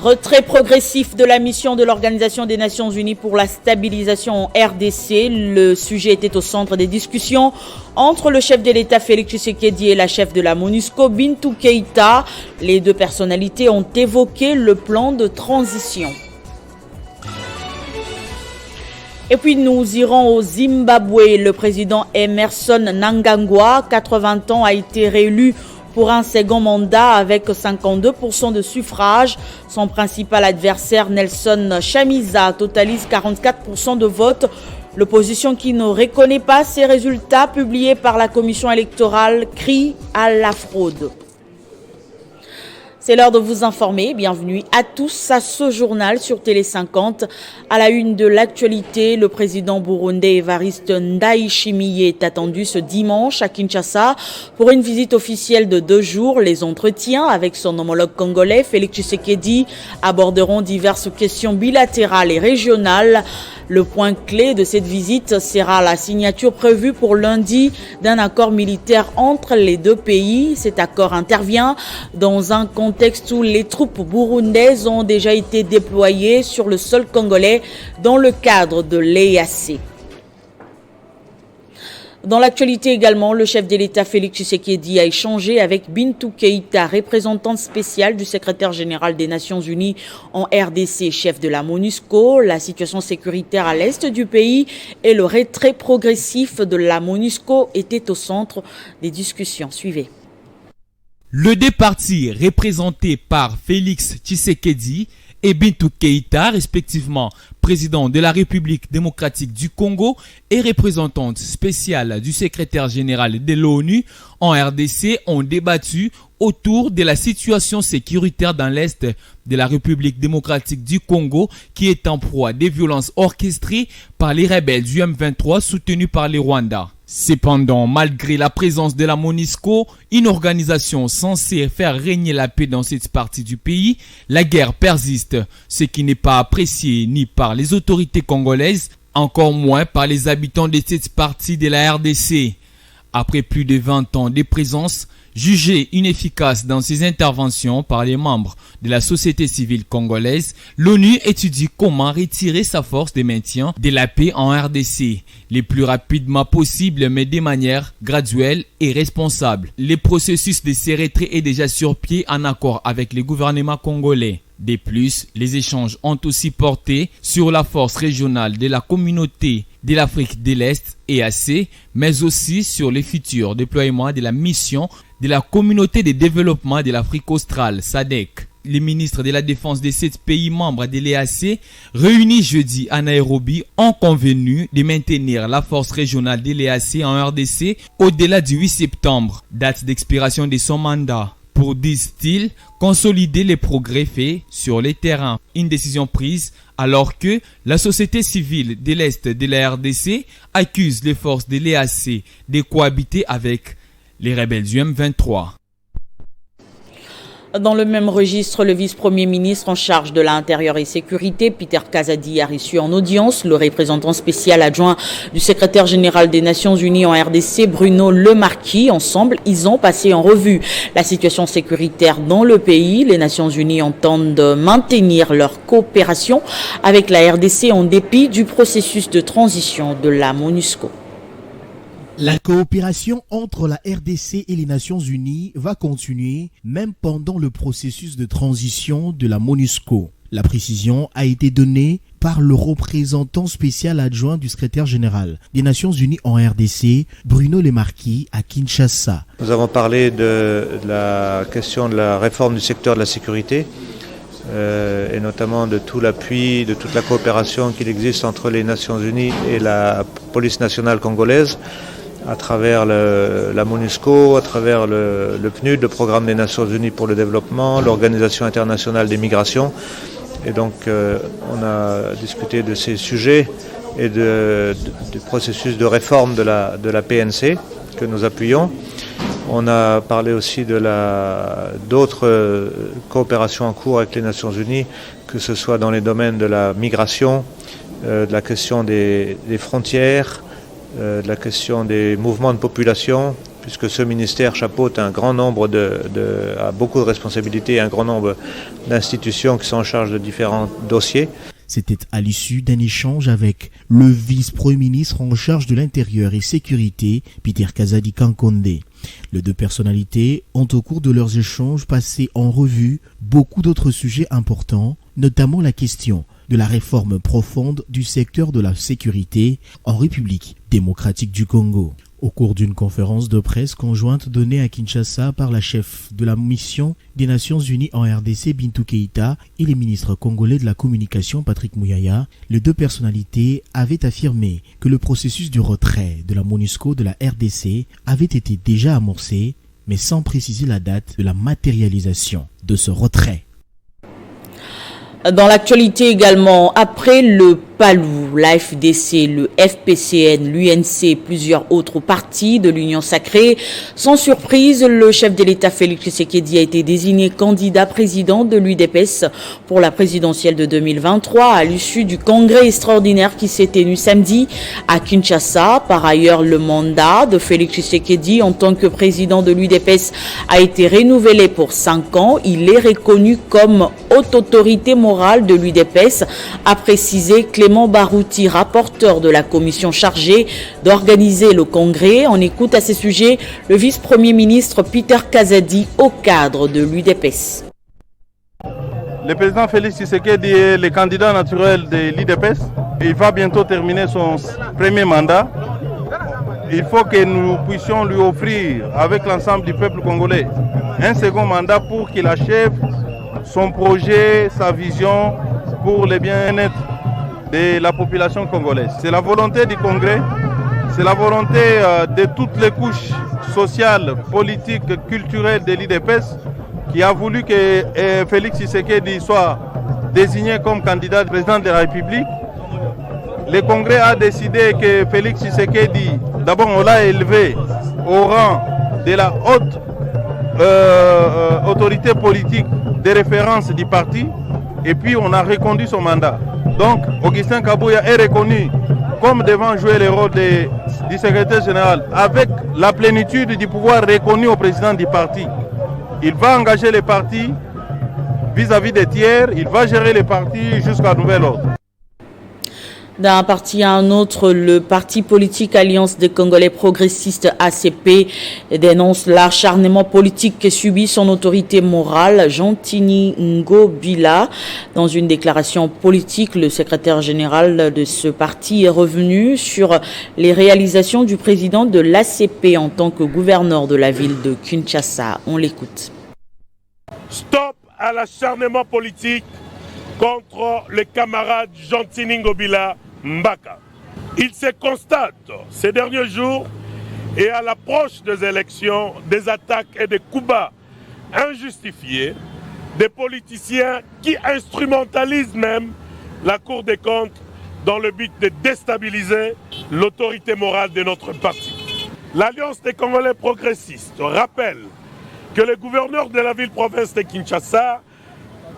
Retrait progressif de la mission de l'Organisation des Nations Unies pour la stabilisation en RDC. Le sujet était au centre des discussions entre le chef de l'État Félix Tshisekedi et la chef de la MONUSCO Bintou Keïta. Les deux personnalités ont évoqué le plan de transition. Et puis nous irons au Zimbabwe. Le président Emmerson Mnangagwa, 80 ans, a été réélu pour un second mandat avec 52% de suffrage. Son principal adversaire, Nelson Chamisa, totalise 44% de votes. L'opposition qui ne reconnaît pas ces résultats publiés par la commission électorale crie à la fraude. C'est l'heure de vous informer. Bienvenue à tous à ce journal sur Télé 50. À la une de l'actualité, le président burundais Evariste Ndayishimiye est attendu ce dimanche à Kinshasa pour une visite officielle de 2 jours. Les entretiens avec son homologue congolais Félix Tshisekedi aborderont diverses questions bilatérales et régionales. Le point clé de cette visite sera la signature prévue pour lundi d'un accord militaire entre les deux pays. Cet accord intervient dans un contexte où les troupes burundaises ont déjà été déployées sur le sol congolais dans le cadre de l'EAC. Dans l'actualité également, le chef de l'État Félix Tshisekedi a échangé avec Bintou Keïta, représentante spéciale du secrétaire général des Nations Unies en RDC, chef de la MONUSCO. La situation sécuritaire à l'est du pays et le retrait progressif de la MONUSCO étaient au centre des discussions. Suivez. Les deux partis représentés par Félix Tshisekedi et Bintou Keïta, respectivement président de la République démocratique du Congo et représentante spéciale du secrétaire général de l'ONU en RDC, ont débattu autour de la situation sécuritaire dans l'est de la République démocratique du Congo qui est en proie des violences orchestrées par les rebelles du M23 soutenus par les Rwandais. Cependant, malgré la présence de la MONUSCO, une organisation censée faire régner la paix dans cette partie du pays, la guerre persiste, ce qui n'est pas apprécié ni par les autorités congolaises, encore moins par les habitants de cette partie de la RDC. Après plus de 20 ans de présence, jugée inefficace dans ses interventions par les membres de la société civile congolaise, l'ONU étudie comment retirer sa force de maintien de la paix en RDC, le plus rapidement possible mais de manière graduelle et responsable. Le processus de ce retrait est déjà sur pied en accord avec le gouvernement congolais. De plus, les échanges ont aussi porté sur la force régionale de la communauté de l'Afrique de l'Est, EAC, mais aussi sur le futur déploiement de la mission de la communauté de développement de l'Afrique australe, SADC. Les ministres de la défense de 7 pays membres de l'EAC, réunis jeudi à Nairobi, ont convenu de maintenir la force régionale de l'EAC en RDC au-delà du 8 septembre, date d'expiration de son mandat, pour, disent-ils, consolider les progrès faits sur les terrains. Une décision prise alors que la société civile de l'Est de la RDC accuse les forces de l'EAC de cohabiter avec les rebelles du M23. Dans le même registre, le vice-premier ministre en charge de l'Intérieur et Sécurité, Peter Kazadi, a reçu en audience le représentant spécial adjoint du secrétaire général des Nations Unies en RDC, Bruno Le Marquis. Ensemble, ils ont passé en revue la situation sécuritaire dans le pays. Les Nations Unies entendent maintenir leur coopération avec la RDC en dépit du processus de transition de la MONUSCO. La coopération entre la RDC et les Nations Unies va continuer même pendant le processus de transition de la MONUSCO. La précision a été donnée par le représentant spécial adjoint du secrétaire général des Nations Unies en RDC, Bruno Le Marquis, à Kinshasa. Nous avons parlé de la question de la réforme du secteur de la sécurité et notamment de tout l'appui, de toute la coopération qu'il existe entre les Nations Unies et la police nationale congolaise, à travers la MONUSCO, à travers le PNUD, le Programme des Nations Unies pour le développement, l'Organisation internationale des migrations. Et donc on a discuté de ces sujets et du processus de réforme de la PNC que nous appuyons. On a parlé aussi d'autres coopérations en cours avec les Nations Unies, que ce soit dans les domaines de la migration, de la question des frontières, de la question des mouvements de population, puisque ce ministère chapeaute un grand nombre a beaucoup de responsabilités, un grand nombre d'institutions qui sont en charge de différents dossiers. C'était à l'issue d'un échange avec le vice-premier ministre en charge de l'intérieur et sécurité, Peter Kazadi Kankonde. Les deux personnalités ont au cours de leurs échanges passé en revue beaucoup d'autres sujets importants, notamment la question de la réforme profonde du secteur de la sécurité en République démocratique du Congo. Au cours d'une conférence de presse conjointe donnée à Kinshasa par la chef de la mission des Nations Unies en RDC, Bintou Keïta, et les ministres congolais de la communication, Patrick Mouyaya, les deux personnalités avaient affirmé que le processus du retrait de la MONUSCO de la RDC avait été déjà amorcé, mais sans préciser la date de la matérialisation de ce retrait. Dans l'actualité également, après le PALU, la FDC, le FPCN, l'UNC et plusieurs autres partis de l'Union sacrée, sans surprise, le chef de l'État Félix Tshisekedi a été désigné candidat président de l'UDPS pour la présidentielle de 2023 à l'issue du congrès extraordinaire qui s'est tenu samedi à Kinshasa. Par ailleurs, le mandat de Félix Tshisekedi en tant que président de l'UDPS a été renouvelé pour 5 ans. Il est reconnu comme haute autorité morale de l'UDPS, a précisé Clément Barouti, rapporteur de la commission chargée d'organiser le congrès. On écoute à ce sujet le vice-premier ministre Peter Kazadi au cadre de l'UDPS. Le président Félix Tshisekedi est le candidat naturel de l'UDPS. Il va bientôt terminer son premier mandat. Il faut que nous puissions lui offrir, avec l'ensemble du peuple congolais, un second mandat pour qu'il achève son projet, sa vision pour le bien-être de la population congolaise. C'est la volonté du Congrès, c'est la volonté de toutes les couches sociales, politiques, culturelles de l'UDPS qui a voulu que Félix Tshisekedi soit désigné comme candidat président de la République. Le Congrès a décidé que Félix Tshisekedi, d'abord on l'a élevé au rang de la haute autorité politique de référence du parti, et puis on a reconduit son mandat. Donc Augustin Kabouya est reconnu comme devant jouer le rôle du secrétaire général avec la plénitude du pouvoir reconnu au président du parti. Il va engager les partis vis-à-vis des tiers, il va gérer les partis jusqu'à nouvel ordre. D'un parti à un autre, le parti politique Alliance des Congolais progressistes ACP dénonce l'acharnement politique que subit son autorité morale, Jean-Tini Ngobila. Dans une déclaration politique, le secrétaire général de ce parti est revenu sur les réalisations du président de l'ACP en tant que gouverneur de la ville de Kinshasa. On l'écoute. Stop à l'acharnement politique contre le camarade Jean-Tini Ngobila Mbaka. Il se constate ces derniers jours et à l'approche des élections, des attaques et des coups bas injustifiés des politiciens qui instrumentalisent même la Cour des comptes dans le but de déstabiliser l'autorité morale de notre parti. L'Alliance des Congolais progressistes rappelle que le gouverneur de la ville-province de Kinshasa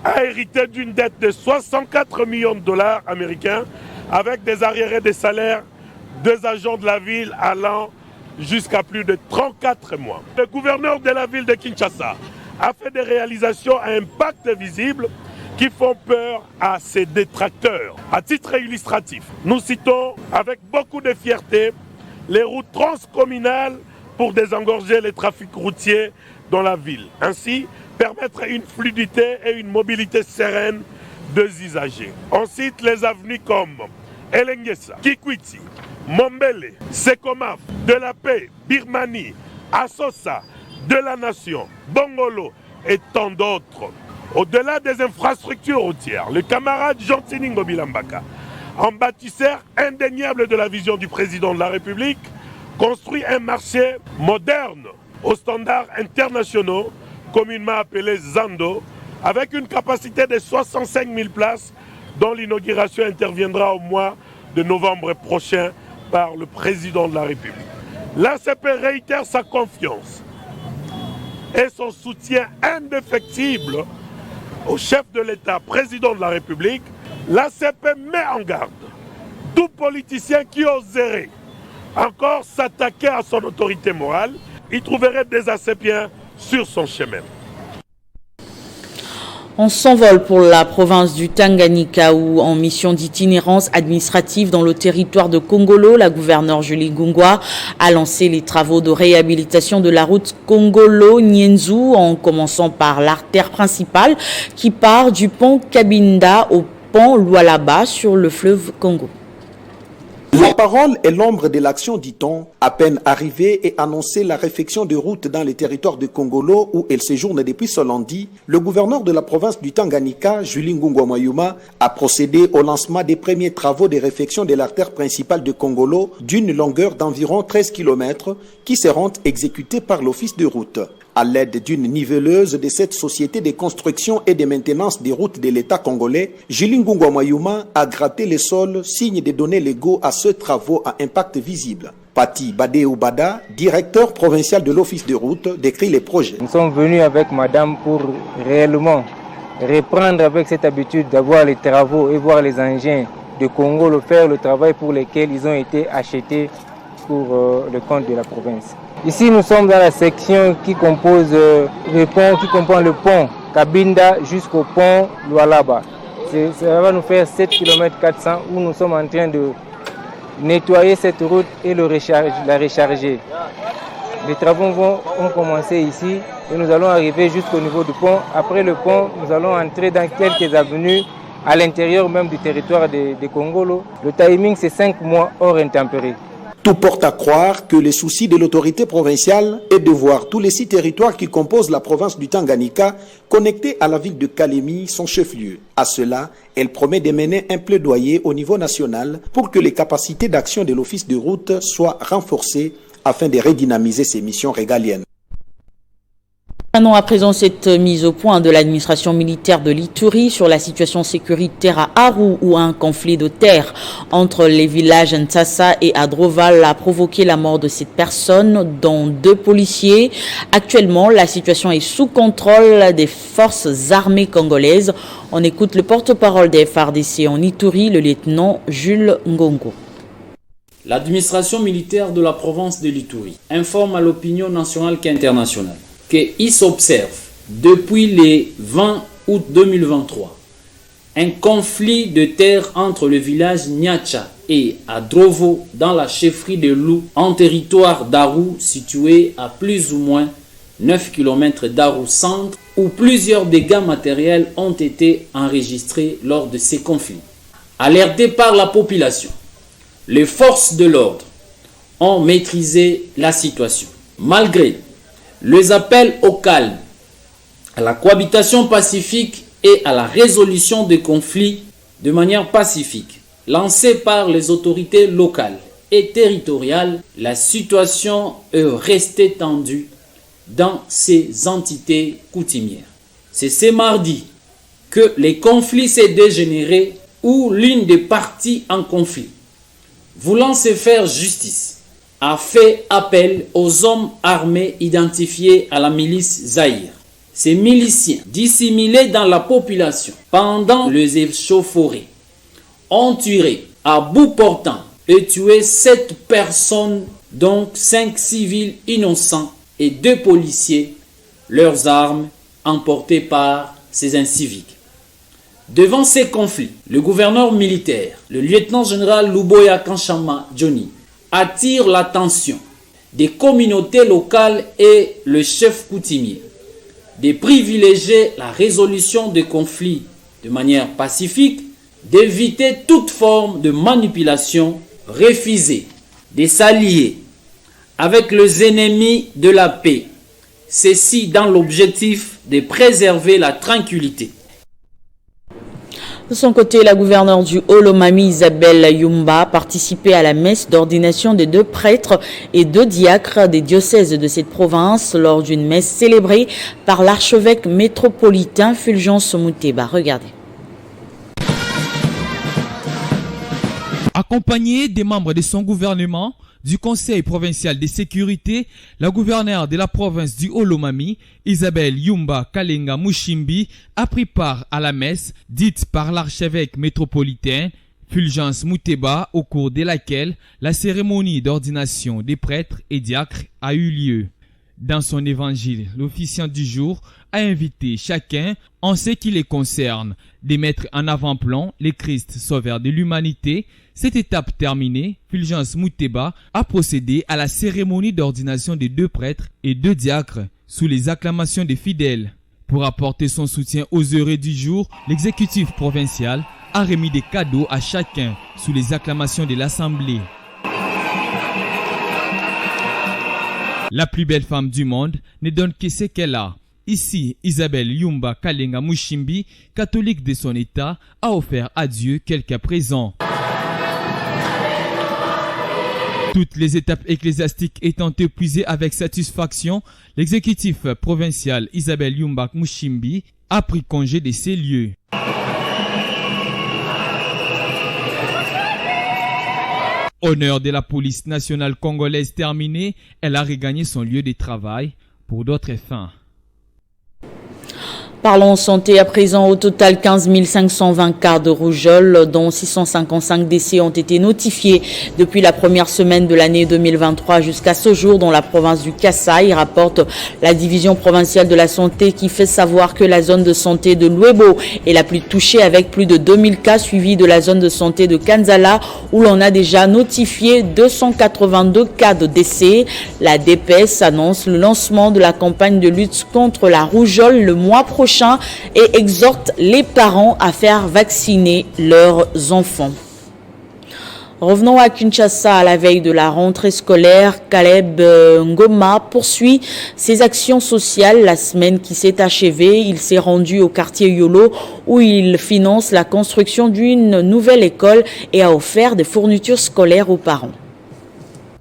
a hérité d'une dette de 64 millions de dollars américains avec des arriérés de salaire des agents de la ville allant jusqu'à plus de 34 mois. Le gouverneur de la ville de Kinshasa a fait des réalisations à impact visible qui font peur à ses détracteurs. À titre illustratif, nous citons avec beaucoup de fierté les routes transcommunales pour désengorger les trafics routiers dans la ville. Ainsi, permettre une fluidité et une mobilité sereine des usagers. On cite les avenues comme Elengesa, Kikwiti, Mombele, Sekomaf, De la Paix, Birmanie, Assosa, De la Nation, Bongolo et tant d'autres. Au-delà des infrastructures routières, le camarade Jean-Tini Ngobila Mbaka, en bâtisseur indéniable de la vision du président de la République, construit un marché moderne aux standards internationaux, communément appelé Zando, avec une capacité de 65 000 places dont l'inauguration interviendra au mois de novembre prochain par le président de la République. L'ACP réitère sa confiance et son soutien indéfectible au chef de l'État, président de la République. L'ACP met en garde tout politicien qui oserait encore s'attaquer à son autorité morale il trouverait des Assépiens sur son chemin. On s'envole pour la province du Tanganyika où, en mission d'itinérance administrative dans le territoire de Kongolo, la gouverneure Julie Ngungwa a lancé les travaux de réhabilitation de la route Kongolo-Nyenzu en commençant par l'artère principale qui part du pont Kabinda au pont Lualaba sur le fleuve Congo. La parole est l'ombre de l'action, dit-on. À peine arrivée et annoncé la réfection de routes dans les territoires de Kongolo où elle séjourne depuis ce lundi, le gouverneur de la province du Tanganyika, Julie Ngungwa Mayuma, a procédé au lancement des premiers travaux de réfection de l'artère principale de Kongolo d'une longueur d'environ 13 km qui seront exécutés par l'office de route. À l'aide d'une niveleuse de cette société de construction et de maintenance des routes de l'État congolais, Julie Ngungwa Mayuma a gratté le sol, signe de donner le go à ce travaux à impact visible. Pati Badéoubada, directeur provincial de l'office de route, décrit les projets. Nous sommes venus avec madame pour réellement reprendre avec cette habitude d'avoir les travaux et voir les engins de Congo faire le travail pour lequel ils ont été achetés pour le compte de la province. Ici, nous sommes dans la section qui compose le pont, qui comprend le pont Kabinda jusqu'au pont Lualaba. Ça va nous faire 7 km 400 où nous sommes en train de nettoyer cette route et la recharger. Les travaux ont commencé ici et nous allons arriver jusqu'au niveau du pont. Après le pont, nous allons entrer dans quelques avenues à l'intérieur même du territoire de Kongolo. Le timing, c'est 5 mois hors intempéries. Tout porte à croire que le souci de l'autorité provinciale est de voir tous les 6 territoires qui composent la province du Tanganyika connectés à la ville de Kalemi, son chef-lieu. À cela, elle promet de mener un plaidoyer au niveau national pour que les capacités d'action de l'office de route soient renforcées afin de redynamiser ses missions régaliennes. Prenons à présent cette mise au point de l'administration militaire de l'Ituri sur la situation sécuritaire à Aru où un conflit de terre entre les villages Ntsassa et Adroval a provoqué la mort de 7 personnes, dont 2 policiers. Actuellement, la situation est sous contrôle des forces armées congolaises. On écoute le porte-parole des FARDC en Ituri, le lieutenant Jules Ngongo. L'administration militaire de la province de l'Ituri informe à l'opinion nationale qu'internationale qu'il s'observe depuis le 20 août 2023 un conflit de terre entre le village Nyacha et Adrovo dans la chefferie de Lou en territoire d'Aru situé à plus ou moins 9 km d'Aru centre où plusieurs dégâts matériels ont été enregistrés lors de ces conflits. Alertés par la population, les forces de l'ordre ont maîtrisé la situation. Malgré les appels au calme, à la cohabitation pacifique et à la résolution des conflits de manière pacifique, lancés par les autorités locales et territoriales, la situation est restée tendue dans ces entités coutumières. C'est ce mardi que les conflits s'est dégénéré où l'une des parties en conflit, voulant se faire justice, a fait appel aux hommes armés identifiés à la milice Zaïre. Ces miliciens, dissimulés dans la population pendant les échauffourées, ont tiré à bout portant et tué 7 personnes, dont 5 civils innocents et 2 policiers, leurs armes emportées par ces inciviques. Devant ces conflits, le gouverneur militaire, le lieutenant-général Luboya Kanchama Johnny, attire l'attention des communautés locales et le chef coutumier de privilégier la résolution des conflits de manière pacifique, d'éviter toute forme de manipulation, refuser de s'allier avec les ennemis de la paix, ceci dans l'objectif de préserver la tranquillité. De son côté, la gouverneure du Haut-Lomami, Isabelle Yumba, participait à la messe d'ordination des 2 prêtres et 2 diacres des diocèses de cette province lors d'une messe célébrée par l'archevêque métropolitain Fulgence Mouteba. Regardez. Accompagnée des membres de son gouvernement, du Conseil provincial de sécurité, la gouverneure de la province du Haut-Lomami, Isabelle Yumba Kalenga Mushimbi, a pris part à la messe dite par l'archevêque métropolitain Fulgence Mouteba, au cours de laquelle la cérémonie d'ordination des prêtres et diacres a eu lieu. Dans son évangile, l'officiant du jour a invité chacun, en ce qui les concerne, de mettre en avant-plan le Christ sauveur de l'humanité. Cette étape terminée, Fulgence Mouteba a procédé à la cérémonie d'ordination des 2 prêtres et 2 diacres sous les acclamations des fidèles. Pour apporter son soutien aux heureux du jour, l'exécutif provincial a remis des cadeaux à chacun sous les acclamations de l'Assemblée. La plus belle femme du monde ne donne que ce qu'elle a. Ici, Isabelle Yumba Kalenga Mushimbi, catholique de son état, a offert à Dieu quelques présents. Toutes les étapes ecclésiastiques étant épuisées avec satisfaction, l'exécutif provincial Isabelle Yumba Mushimbi a pris congé de ces lieux. Honneur de la police nationale congolaise terminé, elle a regagné son lieu de travail pour d'autres fins. Parlons santé à présent. Au total, 15 520 cas de rougeole, dont 655 décès ont été notifiés depuis la première semaine de l'année 2023 jusqu'à ce jour dans la province du Kasaï, rapporte la division provinciale de la santé, qui fait savoir que la zone de santé de Luebo est la plus touchée avec plus de 2000 cas, suivie de la zone de santé de Kanzala où l'on a déjà notifié 282 cas de décès. La DPS annonce le lancement de la campagne de lutte contre la rougeole le mois prochain et exhorte les parents à faire vacciner leurs enfants. Revenons à Kinshasa. À la veille de la rentrée scolaire, Caleb Ngoma poursuit ses actions sociales. La semaine qui s'est achevée, il s'est rendu au quartier Yolo où il finance la construction d'une nouvelle école et a offert des fournitures scolaires aux parents.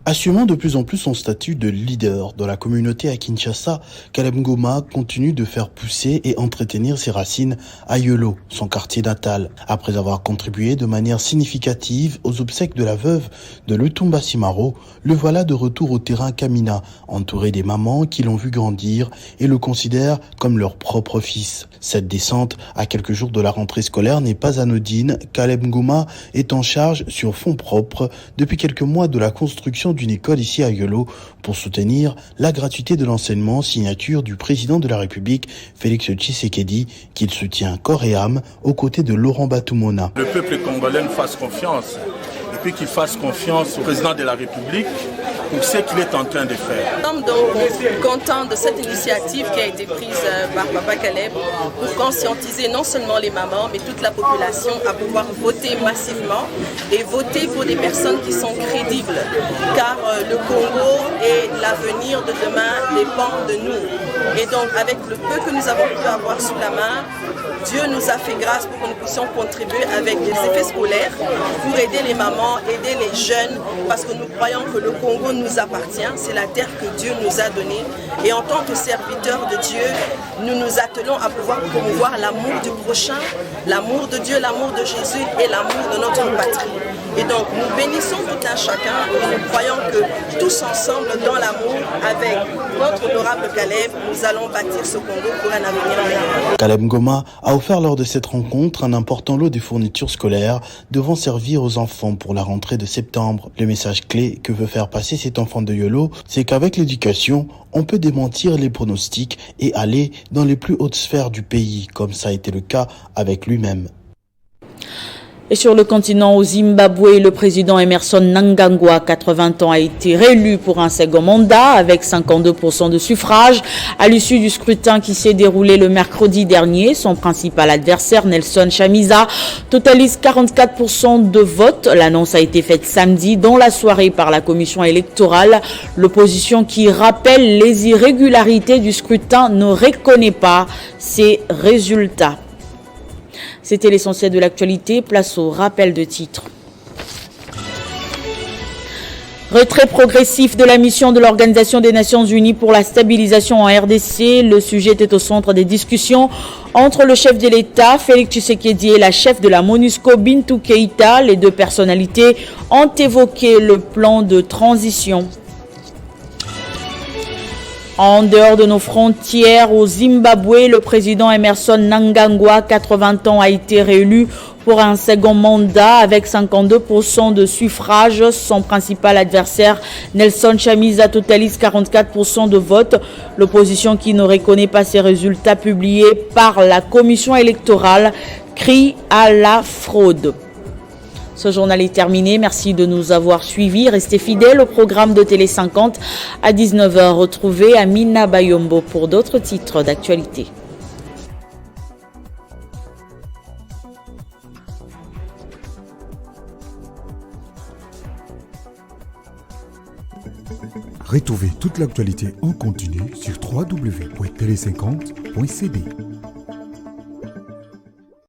Assumant de plus en plus son statut de leader dans la communauté à Kinshasa, Caleb Ngoma continue de faire pousser et entretenir ses racines à Yolo, son quartier natal. Après avoir contribué de manière significative aux obsèques de la veuve de Lutumba Simaro, le voilà de retour au terrain Kamina, entouré des mamans qui l'ont vu grandir et le considèrent comme leur propre fils. Cette descente, à quelques jours de la rentrée scolaire, n'est pas anodine. Caleb Ngoma est en charge sur fonds propres depuis quelques mois de la construction d'une école ici à Yolo pour soutenir la gratuité de l'enseignement, signature du président de la République, Félix Tshisekedi, qu'il soutient corps et âme aux côtés de Laurent Batumona. Le peuple congolais nous fasse confiance et puis qu'il fasse confiance au président de la République pour ce qu'il est en train de faire. Nous sommes donc contents de cette initiative qui a été prise par Papa Caleb pour conscientiser non seulement les mamans mais toute la population à pouvoir voter massivement et voter pour des personnes qui sont crédibles, car le Congo et l'avenir de demain dépendent de nous. Et donc avec le peu que nous avons pu avoir sous la main, Dieu nous a fait grâce pour que nous puissions contribuer avec des effets scolaires pour aider les mamans, aider les jeunes, parce que nous croyons que le Congo nous appartient, c'est la terre que Dieu nous a donnée. Et en tant que serviteurs de Dieu, nous nous attelons à pouvoir promouvoir l'amour du prochain, l'amour de Dieu, l'amour de Jésus et l'amour de notre patrie. Et donc nous bénissons tout un chacun et nous croyons que tous ensemble dans l'amour, avec notre honorable Caleb, nous allons bâtir ce Congo pour un avenir meilleur. Caleb Ngoma a offert lors de cette rencontre un important lot de fournitures scolaires devant servir aux enfants pour la rentrée de septembre. Le message clé que veut faire passer cet enfant de Yolo, c'est qu'avec l'éducation, on peut démentir les pronostics et aller dans les plus hautes sphères du pays, comme ça a été le cas avec lui-même. Et sur le continent, au Zimbabwe, le président Emmerson Mnangagwa, 80 ans, a été réélu pour un second mandat avec 52% de suffrages. À l'issue du scrutin qui s'est déroulé le mercredi dernier, son principal adversaire, Nelson Chamisa, totalise 44% de votes. L'annonce a été faite samedi dans la soirée par la commission électorale. L'opposition, qui rappelle les irrégularités du scrutin, ne reconnaît pas ces résultats. C'était l'essentiel de l'actualité. Place au rappel de titres. Retrait progressif de la mission de l'Organisation des Nations Unies pour la stabilisation en RDC. Le sujet était au centre des discussions entre le chef de l'État, Félix Tshisekedi, et la chef de la MONUSCO, Bintou Keïta. Les deux personnalités ont évoqué le plan de transition. En dehors de nos frontières, au Zimbabwe, le président Emmerson Mnangagwa, 80 ans, a été réélu pour un second mandat avec 52% de suffrages. Son principal adversaire, Nelson Chamisa, totalise 44% de votes. L'opposition, qui ne reconnaît pas ces résultats publiés par la commission électorale, crie à la fraude. Ce journal est terminé. Merci de nous avoir suivis. Restez fidèles au programme de Télé 50 à 19h. Retrouvez Amina Bayombo pour d'autres titres d'actualité. Retrouvez toute l'actualité en continu sur www.tele50.cd.